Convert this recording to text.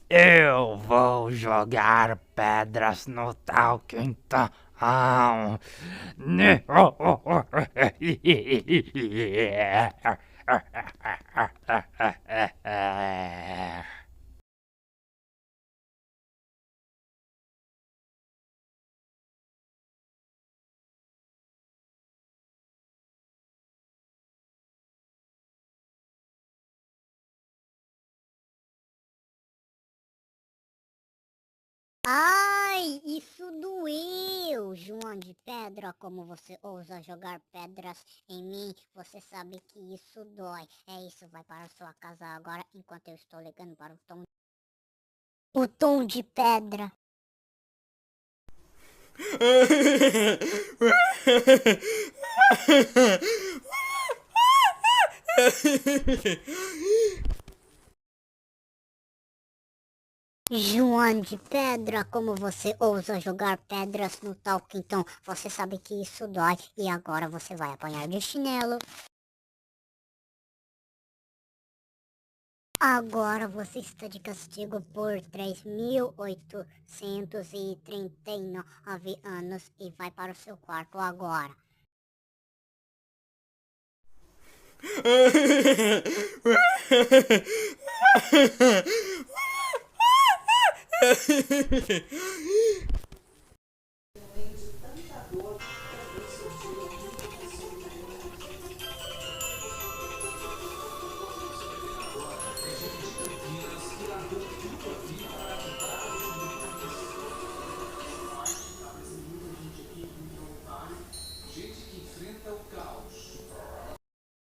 Eu vou jogar pedras no tal quintal. Ai, isso doeu, João de Pedra. Como você ousa jogar pedras em mim? Você sabe que isso dói. É isso, vai para sua casa agora, enquanto eu estou ligando para o Tom. O Tom de Pedra. João de Pedra, como você ousa jogar pedras no tal quintão? Você sabe que isso dói e agora você vai apanhar de chinelo. Agora você está de castigo por 3.839 anos e vai para o seu quarto agora.